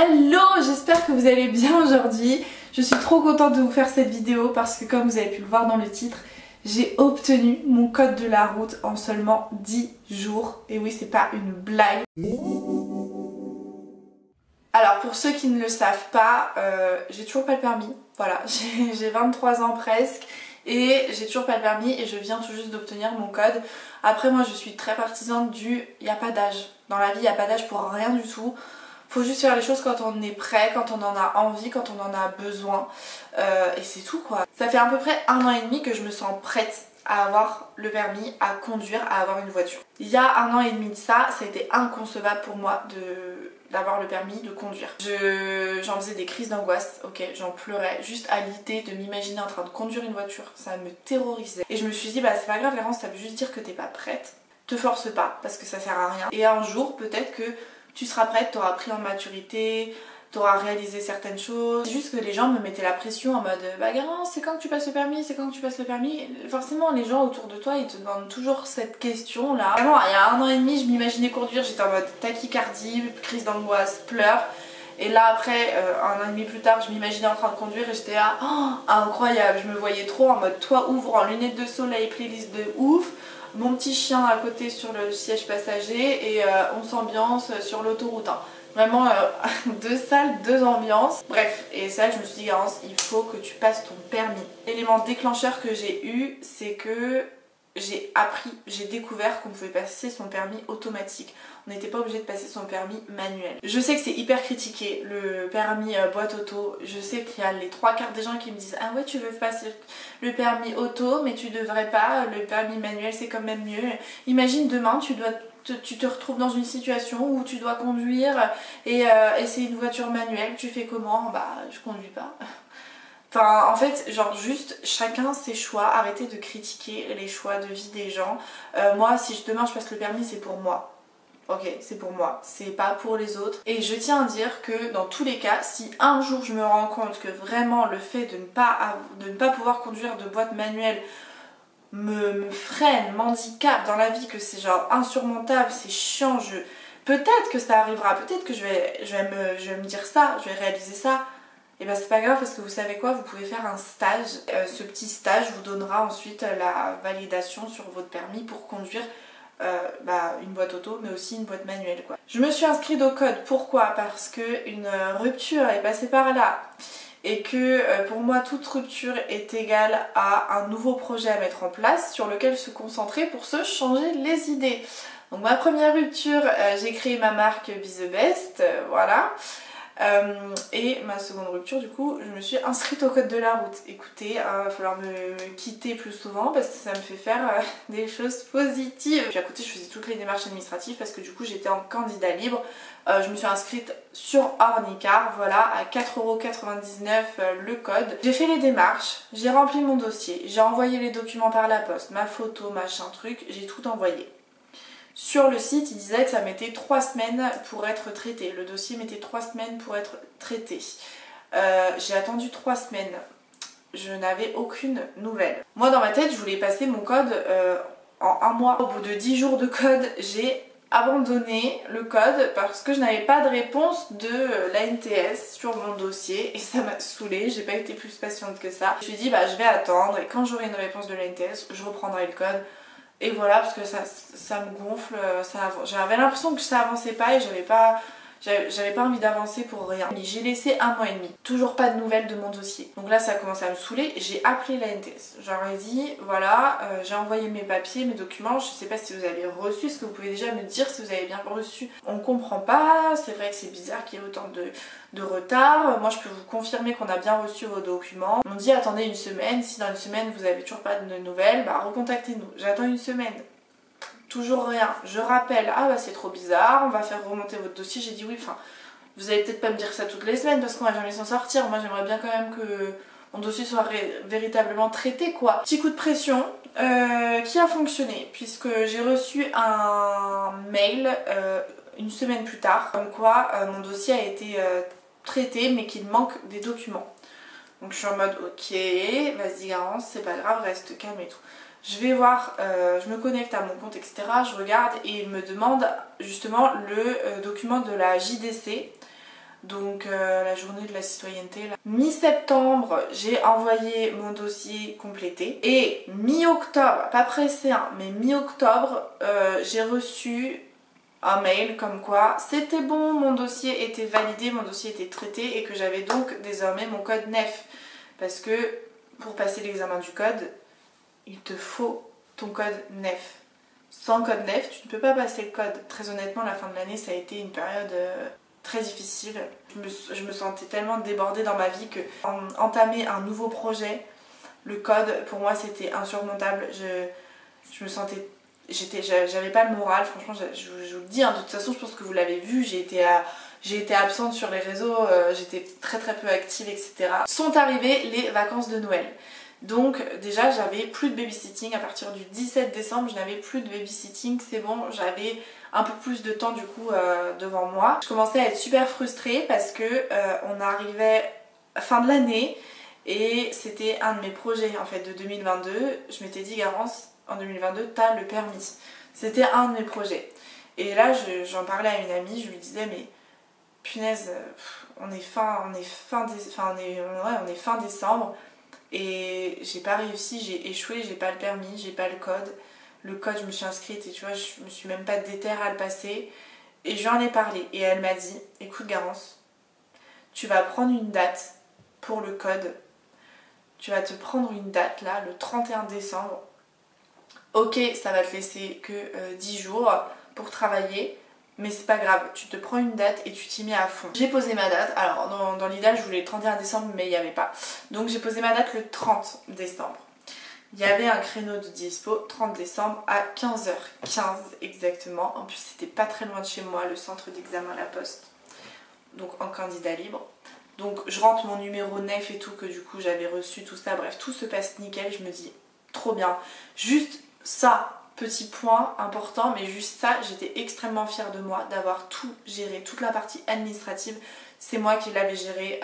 Hello, j'espère que vous allez bien aujourd'hui. Je suis trop contente de vous faire cette vidéo parce que comme vous avez pu le voir dans le titre, j'ai obtenu mon code de la route en seulement 10 jours. Et oui, c'est pas une blague. Alors pour ceux qui ne le savent pas, j'ai toujours pas le permis. Voilà, j'ai 23 ans presque. Et j'ai toujours pas le permis et je viens tout juste d'obtenir mon code. Après moi je suis très partisane du il n'y a pas d'âge. Dans la vie il n'y a pas d'âge pour rien du tout. Faut juste faire les choses quand on est prêt, quand on en a envie, quand on en a besoin. Et c'est tout quoi. Ça fait à peu près 1 an et demi que je me sens prête à avoir le permis, à conduire, à avoir une voiture. Il y a 1 an et demi de ça a été inconcevable pour moi d'avoir le permis de conduire. J'en faisais des crises d'angoisse, ok, j'en pleurais juste à l'idée de m'imaginer en train de conduire une voiture, ça me terrorisait. Et je me suis dit bah c'est pas grave Laurence, ça veut juste dire que t'es pas prête, te force pas parce que ça sert à rien. Et un jour peut-être que tu seras prête, t'auras pris en maturité, t'auras réalisé certaines choses. C'est juste que les gens me mettaient la pression en mode bah Garance, c'est quand que tu passes le permis, c'est quand que tu passes le permis. Forcément les gens autour de toi ils te demandent toujours cette question là. Vraiment il y a 1 an et demi je m'imaginais conduire, j'étais en mode tachycardie, crise d'angoisse, pleurs. Et là après 1 an et demi plus tard je m'imaginais en train de conduire et j'étais là oh, incroyable, je me voyais trop en mode toit ouvre en lunettes de soleil, playlist de ouf. Mon petit chien à côté sur le siège passager et on s'ambiance sur l'autoroute. Hein. Vraiment 2 salles, 2 ambiances. Bref, et c'est là que je me suis dit Garance, il faut que tu passes ton permis. L'élément déclencheur que j'ai eu, c'est que j'ai découvert qu'on pouvait passer son permis automatique. On n'était pas obligé de passer son permis manuel. Je sais que c'est hyper critiqué, le permis boîte auto. Je sais qu'il y a les 3/4 des gens qui me disent ah ouais tu veux passer le permis auto mais tu devrais pas, le permis manuel c'est quand même mieux. Imagine demain tu te retrouves dans une situation où tu dois conduire et c'est une voiture manuelle, tu fais comment? Bah je conduis pas. Enfin en fait genre juste chacun ses choix, arrêtez de critiquer les choix de vie des gens. Moi si demain je passe le permis c'est pour moi. Ok, c'est pour moi, c'est pas pour les autres. Et je tiens à dire que dans tous les cas, si un jour je me rends compte que vraiment le fait de ne pas pouvoir conduire de boîte manuelle me freine, m'handicape dans la vie, que c'est genre insurmontable, c'est chiant, peut-être que ça arrivera, peut-être que je vais me dire ça, je vais réaliser ça. Et ben c'est pas grave parce que vous savez quoi, vous pouvez faire un stage. Ce petit stage vous donnera ensuite la validation sur votre permis pour conduire une boîte auto mais aussi une boîte manuelle quoi. Je me suis inscrite au code, pourquoi? Parce que une rupture est passée par là et que pour moi toute rupture est égale à un nouveau projet à mettre en place sur lequel se concentrer pour se changer les idées. Donc ma première rupture, j'ai créé ma marque Be The Best, voilà. Et ma seconde rupture du coup je me suis inscrite au code de la route. Écoutez, il va falloir me quitter plus souvent parce que ça me fait faire des choses positives. Puis à côté je faisais toutes les démarches administratives parce que du coup j'étais en candidat libre. Je me suis inscrite sur Ornicar, voilà, à 4,99€ le code. J'ai fait les démarches, j'ai rempli mon dossier, j'ai envoyé les documents par la poste, ma photo, machin truc, j'ai tout envoyé. Sur le site, il disait que ça mettait 3 semaines pour être traité. Le dossier mettait 3 semaines pour être traité. J'ai attendu 3 semaines. Je n'avais aucune nouvelle. Moi, dans ma tête, je voulais passer mon code en 1 mois. Au bout de 10 jours de code, j'ai abandonné le code parce que je n'avais pas de réponse de l'ANTS sur mon dossier et ça m'a saoulée. J'ai pas été plus patiente que ça. Je me suis dit, bah, je vais attendre et quand j'aurai une réponse de l'ANTS, je reprendrai le code. Et voilà, parce que ça me gonfle, j'avais l'impression que ça avançait pas et j'avais pas envie d'avancer pour rien. J'ai laissé 1 mois et demi, toujours pas de nouvelles de mon dossier. Donc là ça a commencé à me saouler, j'ai appelé la NTS. J'aurais dit voilà, j'ai envoyé mes papiers, mes documents, je sais pas si vous avez reçu, est-ce que vous pouvez déjà me dire si vous avez bien reçu? On comprend pas, c'est vrai que c'est bizarre qu'il y ait autant de retard. Moi je peux vous confirmer qu'on a bien reçu vos documents. On dit attendez 1 semaine, si dans 1 semaine vous avez toujours pas de nouvelles, bah recontactez-nous. J'attends 1 semaine. Toujours rien, je rappelle, ah bah c'est trop bizarre, on va faire remonter votre dossier. J'ai dit oui, enfin, vous allez peut-être pas me dire ça toutes les semaines parce qu'on va jamais s'en sortir. Moi j'aimerais bien quand même que mon dossier soit véritablement traité quoi. Petit coup de pression qui a fonctionné puisque j'ai reçu un mail 1 semaine plus tard comme quoi mon dossier a été traité mais qu'il manque des documents. Donc je suis en mode ok, vas-y Garance, c'est pas grave, reste calme et tout. Je vais voir, je me connecte à mon compte etc, je regarde et il me demande justement le document de la JDC donc la journée de la citoyenneté. Mi-septembre, j'ai envoyé mon dossier complété et mi-octobre, pas pressé hein, mais mi-octobre, j'ai reçu un mail comme quoi c'était bon, mon dossier était validé, mon dossier était traité et que j'avais donc désormais mon code NEF. Parce que pour passer l'examen du code, il te faut ton code NEF. Sans code NEF, tu ne peux pas passer le code. Très honnêtement, la fin de l'année, ça a été une période très difficile. Je me sentais tellement débordée dans ma vie que entamer un nouveau projet, le code, pour moi, c'était insurmontable. Je me sentais... J'avais pas le moral, franchement, je vous le dis, hein, de toute façon, je pense que vous l'avez vu, j'ai été absente sur les réseaux, j'étais très peu active, etc. Sont arrivées les vacances de Noël. Donc déjà j'avais plus de babysitting, à partir du 17 décembre je n'avais plus de babysitting, c'est bon, j'avais un peu plus de temps du coup devant moi. Je commençais à être super frustrée parce que on arrivait fin de l'année et c'était un de mes projets en fait de 2022. Je m'étais dit Garance, en 2022 t'as le permis. C'était un de mes projets. Et là j'en parlais à une amie, je lui disais mais punaise, on est fin décembre. Et j'ai pas réussi, j'ai échoué, j'ai pas le permis, j'ai pas le code. Le code, je me suis inscrite et tu vois, je me suis même pas déterre à le passer. Et je lui en ai parlé et elle m'a dit, écoute Garance, tu vas prendre une date pour le code. Tu vas te prendre une date là, le 31 décembre. Ok, ça va te laisser que 10 jours pour travailler. Mais c'est pas grave, tu te prends une date et tu t'y mets à fond. J'ai posé ma date, alors dans l'idéal je voulais le 31 décembre mais il n'y avait pas. Donc j'ai posé ma date le 30 décembre. Il y avait un créneau de dispo 30 décembre à 15h15 exactement. En plus c'était pas très loin de chez moi, le centre d'examen La Poste. Donc en candidat libre. Donc je rentre mon numéro NEF et tout que du coup j'avais reçu, tout ça. Bref, tout se passe nickel, je me dis trop bien. Juste ça. Petit point important, mais juste ça, j'étais extrêmement fière de moi d'avoir tout géré, toute la partie administrative, c'est moi qui l'avais géré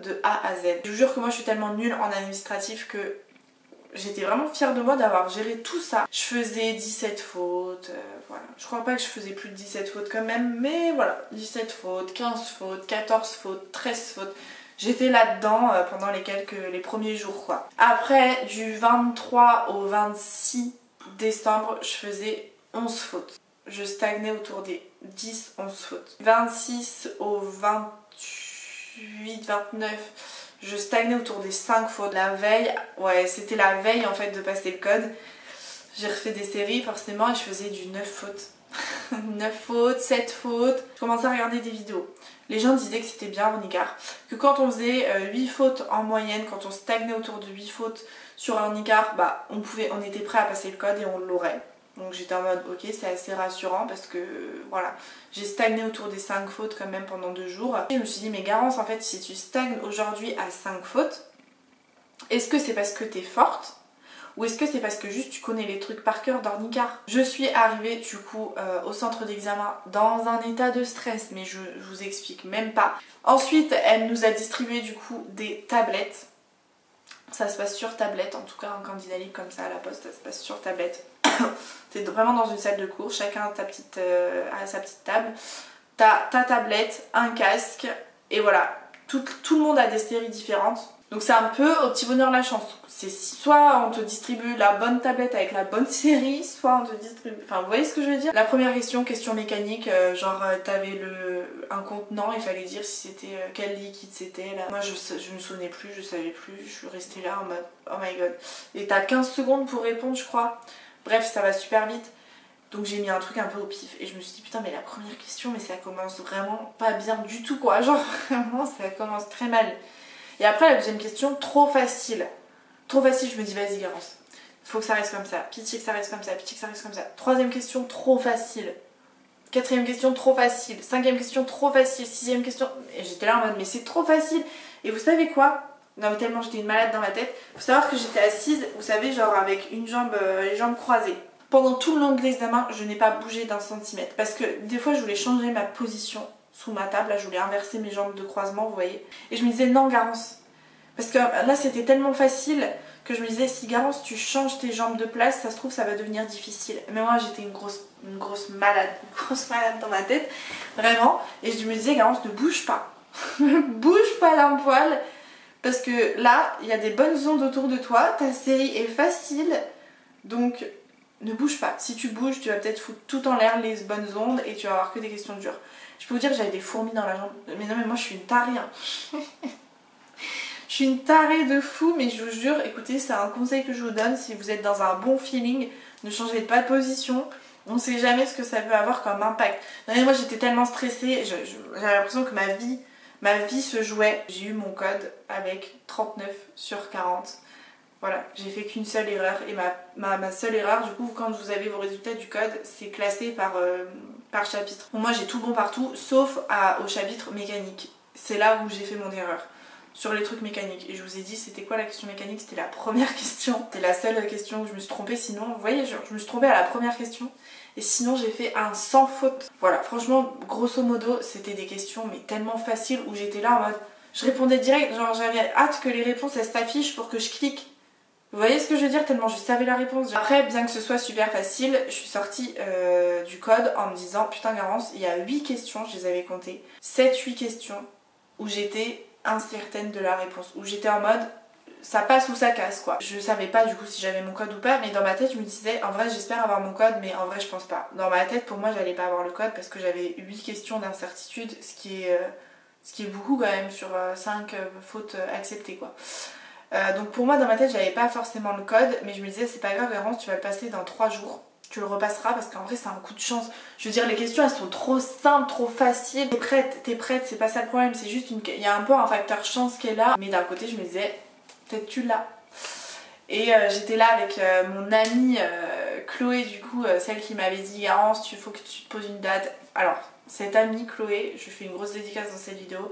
de A à Z. Je vous jure que moi je suis tellement nulle en administratif que j'étais vraiment fière de moi d'avoir géré tout ça. Je faisais 17 fautes, voilà. Je crois pas que je faisais plus de 17 fautes quand même, mais voilà, 17 fautes, 15 fautes, 14 fautes, 13 fautes. J'étais là-dedans pendant les premiers jours quoi. Après, du 23 au 26 décembre, je faisais 11 fautes. Je stagnais autour des 10-11 fautes. 26 au 28, 29, je stagnais autour des 5 fautes. La veille, ouais, c'était la veille en fait de passer le code. J'ai refait des séries forcément et je faisais du 9 fautes. 9 fautes, 7 fautes. Je commençais à regarder des vidéos. Les gens disaient que c'était bien en ICAR, que quand on faisait 8 fautes en moyenne, quand on stagnait autour de 8 fautes sur un ICAR, bah on était prêt à passer le code et on l'aurait. Donc j'étais en mode ok, c'est assez rassurant parce que voilà, j'ai stagné autour des 5 fautes quand même pendant 2 jours. Et je me suis dit mais Garance, en fait si tu stagnes aujourd'hui à 5 fautes, est-ce que c'est parce que t'es forte ou est-ce que c'est parce que juste tu connais les trucs par cœur d'Ornicar? Je suis arrivée du coup au centre d'examen dans un état de stress, mais je vous explique même pas. Ensuite, elle nous a distribué du coup des tablettes. Ça se passe sur tablette, en tout cas un candidat libre comme ça à la poste, ça se passe sur tablette. T'es vraiment dans une salle de cours, chacun a sa petite table. T'as ta tablette, un casque, et voilà. Tout le monde a des séries différentes. Donc c'est un peu au petit bonheur la chance. C'est soit on te distribue la bonne tablette avec la bonne série, soit on te distribue... Enfin vous voyez ce que je veux dire? La première question mécanique, genre t'avais un contenant, il fallait dire si c'était quel liquide c'était là. Moi je me souvenais plus, je savais plus, je suis restée là en mode oh my god. Et t'as 15 secondes pour répondre je crois. Bref ça va super vite. Donc j'ai mis un truc un peu au pif et je me suis dit putain mais la première question mais ça commence vraiment pas bien du tout quoi. Genre vraiment ça commence très mal. Et après la deuxième question, trop facile. Trop facile, je me dis vas-y Garance, faut que ça reste comme ça, pitié que ça reste comme ça, pitié que ça reste comme ça. Troisième question, trop facile. Quatrième question, trop facile. Cinquième question, trop facile. Sixième question, et j'étais là en mode mais c'est trop facile. Et vous savez quoi? Non mais tellement j'étais une malade dans ma tête. Faut savoir que j'étais assise, vous savez, genre avec une jambe, les jambes croisées. Pendant tout le long de l'examen, je n'ai pas bougé d'un centimètre. Parce que des fois je voulais changer ma position sous ma table, là je voulais inverser mes jambes de croisement, vous voyez. Et je me disais non Garance. Parce que là c'était tellement facile que je me disais si Garance tu changes tes jambes de place, ça se trouve ça va devenir difficile. Mais moi j'étais une grosse malade dans ma tête, vraiment. Et je me disais Garance ne bouge pas. Bouge pas d'un poil. Parce que là, il y a des bonnes ondes autour de toi. Ta série est facile. Donc, ne bouge pas. Si tu bouges, tu vas peut-être foutre tout en l'air les bonnes ondes et tu vas avoir que des questions dures. Je peux vous dire que j'avais des fourmis dans la jambe. Mais non, mais moi, je suis une tarée. Hein. Je suis une tarée de fou, mais je vous jure, écoutez, c'est un conseil que je vous donne. Si vous êtes dans un bon feeling, ne changez pas de position. On ne sait jamais ce que ça peut avoir comme impact. Non, mais moi, j'étais tellement stressée. J'avais l'impression que ma vie se jouait. J'ai eu mon code avec 39 sur 40. Voilà, j'ai fait qu'une seule erreur. Et ma seule erreur, du coup, quand vous avez vos résultats du code, c'est classé par chapitre. Bon, moi, j'ai tout bon partout, sauf au chapitre mécanique. C'est là où j'ai fait mon erreur. Sur les trucs mécaniques. Et je vous ai dit, c'était quoi la question mécanique? C'était la première question. C'était la seule question où je me suis trompée. Sinon, vous voyez, je me suis trompée à la première question. Et sinon, j'ai fait un sans faute. Voilà, franchement, grosso modo, c'était des questions, mais tellement faciles, où j'étais là en mode... Je répondais direct, genre j'avais hâte que les réponses, elles s'affichent pour que je clique. Vous voyez ce que je veux dire? Tellement je savais la réponse. Après, bien que ce soit super facile, je suis sortie du code en me disant, putain Garance, il y a 8 questions, je les avais comptées. 7-8 questions où j'étais incertaine de la réponse, où j'étais en mode ça passe ou ça casse quoi. Je savais pas du coup si j'avais mon code ou pas, mais dans ma tête je me disais en vrai j'espère avoir mon code, mais en vrai je pense pas. Dans ma tête pour moi j'allais pas avoir le code parce que j'avais 8 questions d'incertitude, ce qui est beaucoup quand même sur 5 fautes acceptées quoi. Donc pour moi dans ma tête j'avais pas forcément le code, mais je me disais c'est pas grave Garance, tu vas le passer dans 3 jours. Tu le repasseras parce qu'en vrai c'est un coup de chance. Je veux dire les questions elles sont trop simples, trop faciles. T'es prête, c'est pas ça le problème, c'est juste il y a un peu un facteur chance qui est là. Mais d'un côté je me disais peut-être tu l'as. Et j'étais là avec mon amie Chloé du coup, celle qui m'avait dit Garance il faut que tu te poses une date. Alors cette amie Chloé, je lui fais une grosse dédicace dans cette vidéo.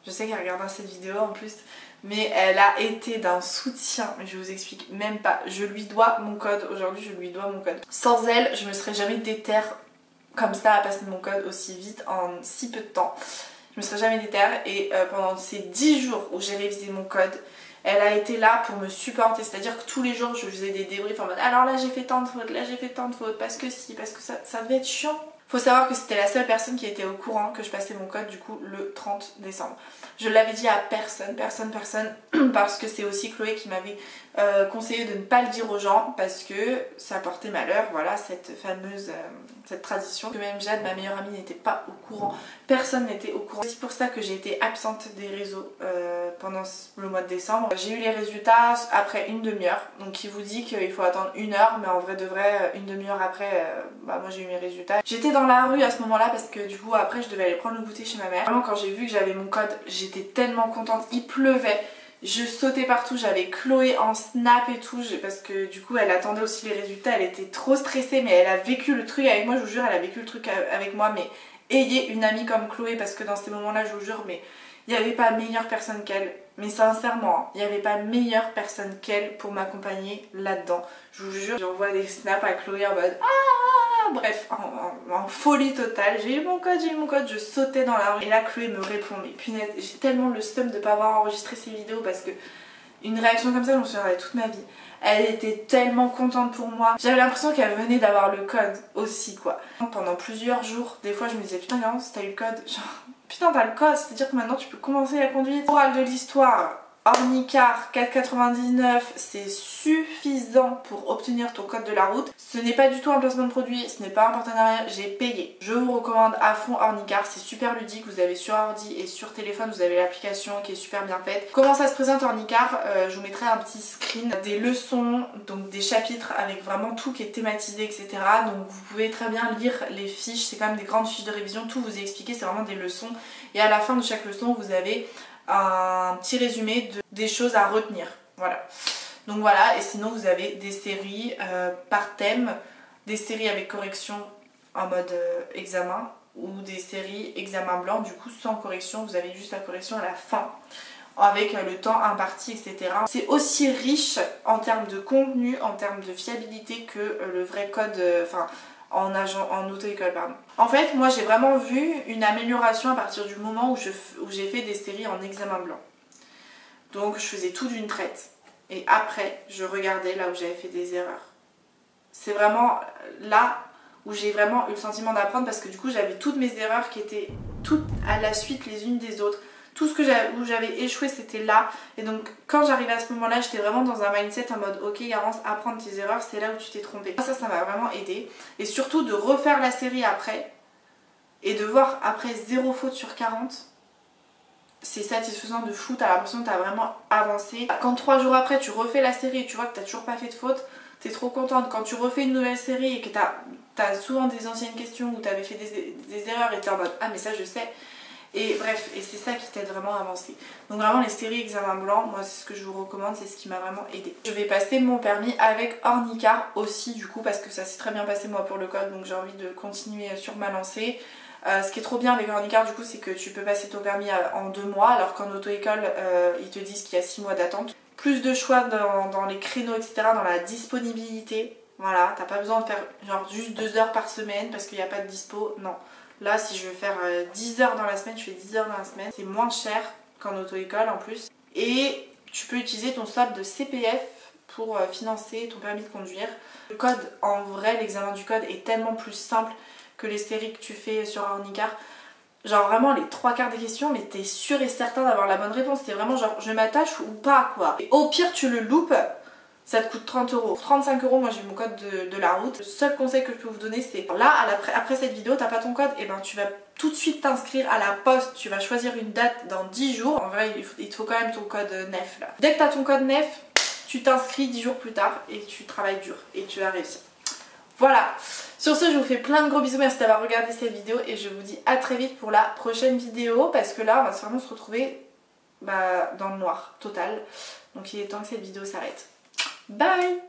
Je sais qu'elle regardera cette vidéo en plus. Mais elle a été d'un soutien, mais je vous explique même pas. Je lui dois mon code, aujourd'hui je lui dois mon code. Sans elle, je me serais jamais déterre comme ça à passer mon code aussi vite en si peu de temps. Je me serais jamais déterre et pendant ces 10 jours où j'ai révisé mon code, elle a été là pour me supporter. C'est-à-dire que tous les jours je faisais des débriefs en mode alors là j'ai fait tant de fautes, là j'ai fait tant de fautes, parce que si, parce que ça devait être chiant. Faut savoir que c'était la seule personne qui était au courant que je passais mon code du coup le 30 décembre. Je l'avais dit à personne, parce que c'est aussi Chloé qui m'avait conseillé de ne pas le dire aux gens parce que ça portait malheur, voilà, cette fameuse cette tradition. Que même Jade, ma meilleure amie, n'était pas au courant, personne n'était au courant. C'est pour ça que j'ai été absente des réseaux pendant le mois de décembre. J'ai eu les résultats après une demi-heure, donc qui vous dit qu'il faut attendre 1 heure, mais en vrai de vrai, une demi-heure après, moi j'ai eu mes résultats. J'étais dans la rue à ce moment là parce que du coup après je devais aller prendre le goûter chez ma mère. Vraiment quand j'ai vu que j'avais mon code, j'étais tellement contente, il pleuvait. Je sautais partout, j'avais Chloé en snap et tout, parce que du coup elle attendait aussi les résultats, elle était trop stressée, mais elle a vécu le truc avec moi, je vous jure, elle a vécu le truc avec moi, mais ayez une amie comme Chloé, parce que dans ces moments-là, je vous jure, mais il n'y avait pas meilleure personne qu'elle, mais sincèrement, il n'y avait pas meilleure personne qu'elle pour m'accompagner là-dedans. Je vous jure, j'envoie des snaps à Chloé en mode bref, en folie totale. J'ai eu mon code, je sautais dans la rue. Et là, Chloé me répond, mais punaise, j'ai tellement le seum de pas avoir enregistré ces vidéos parce que une réaction comme ça, je m'en souviendrai toute ma vie. Elle était tellement contente pour moi. J'avais l'impression qu'elle venait d'avoir le code aussi, quoi. Pendant plusieurs jours, des fois, je me disais, putain, Garance, t'as eu le code. Genre, putain, t'as le code, c'est-à-dire que maintenant, tu peux commencer la conduite. Morale de l'histoire. Ornicar 4,99, c'est suffisant pour obtenir ton code de la route. Ce n'est pas du tout un placement de produit, ce n'est pas un partenariat, j'ai payé. Je vous recommande à fond Ornicar, c'est super ludique, vous avez sur ordi et sur téléphone, vous avez l'application qui est super bien faite. Comment ça se présente Ornicar? Je vous mettrai un petit screen, des leçons, donc des chapitres avec vraiment tout qui est thématisé, etc. Donc vous pouvez très bien lire les fiches, c'est quand même des grandes fiches de révision, tout vous est expliqué, c'est vraiment des leçons. Et à la fin de chaque leçon, vous avez un petit résumé des choses à retenir, voilà. Donc voilà, et sinon vous avez des séries par thème, des séries avec correction en mode examen, ou des séries examen blanc, du coup sans correction, vous avez juste la correction à la fin, avec le temps imparti, etc. C'est aussi riche en termes de contenu, en termes de fiabilité que le vrai code, en auto-école, pardon. En fait, moi j'ai vraiment vu une amélioration à partir du moment où j'ai fait des séries en examen blanc. Donc je faisais tout d'une traite. Et après, je regardais là où j'avais fait des erreurs. C'est vraiment là où j'ai vraiment eu le sentiment d'apprendre parce que du coup j'avais toutes mes erreurs qui étaient toutes à la suite les unes des autres. Tout ce que où j'avais échoué c'était là, et donc quand j'arrivais à ce moment là j'étais vraiment dans un mindset en mode ok Garance, apprendre tes erreurs, c'est là où tu t'es trompée. Ça m'a vraiment aidé, et surtout de refaire la série après et de voir après 0 faute sur 40, c'est satisfaisant de fou, t'as l'impression que t'as vraiment avancé. Quand 3 jours après tu refais la série et tu vois que t'as toujours pas fait de faute, t'es trop contente. Quand tu refais une nouvelle série et que t'as souvent des anciennes questions où t'avais fait des erreurs et t'es en mode ah mais ça je sais. Et bref, et c'est ça qui t'aide vraiment à avancer. Donc vraiment les séries examen blanc, moi c'est ce que je vous recommande, c'est ce qui m'a vraiment aidé. Je vais passer mon permis avec Ornicar aussi du coup parce que ça s'est très bien passé moi pour le code, donc j'ai envie de continuer sur ma lancée. Ce qui est trop bien avec Ornicar du coup c'est que tu peux passer ton permis en 2 mois alors qu'en auto-école ils te disent qu'il y a 6 mois d'attente. Plus de choix dans les créneaux etc, dans la disponibilité. Voilà, t'as pas besoin de faire genre juste 2 heures par semaine parce qu'il n'y a pas de dispo, non. Là, si je veux faire 10 heures dans la semaine, je fais 10 heures dans la semaine. C'est moins cher qu'en auto-école en plus. Et tu peux utiliser ton solde de CPF pour financer ton permis de conduire. Le code, en vrai, l'examen du code est tellement plus simple que les séries que tu fais sur Ornicar. Genre vraiment les 3/4 des questions, mais t'es sûr et certain d'avoir la bonne réponse. C'est vraiment genre je m'attache ou pas quoi. Et au pire, tu le loupes. Ça te coûte 30 €. Pour 35 €, moi j'ai mon code de la route. Le seul conseil que je peux vous donner c'est là, après cette vidéo, t'as pas ton code, et ben tu vas tout de suite t'inscrire à la poste. Tu vas choisir une date dans 10 jours. En vrai, il te faut quand même ton code NEF là. Dès que t'as ton code NEF, tu t'inscris 10 jours plus tard et tu travailles dur et tu vas réussir. Voilà. Sur ce, je vous fais plein de gros bisous. Merci d'avoir regardé cette vidéo et je vous dis à très vite pour la prochaine vidéo parce que là, on va vraiment se retrouver dans le noir total. Donc il est temps que cette vidéo s'arrête. Bye!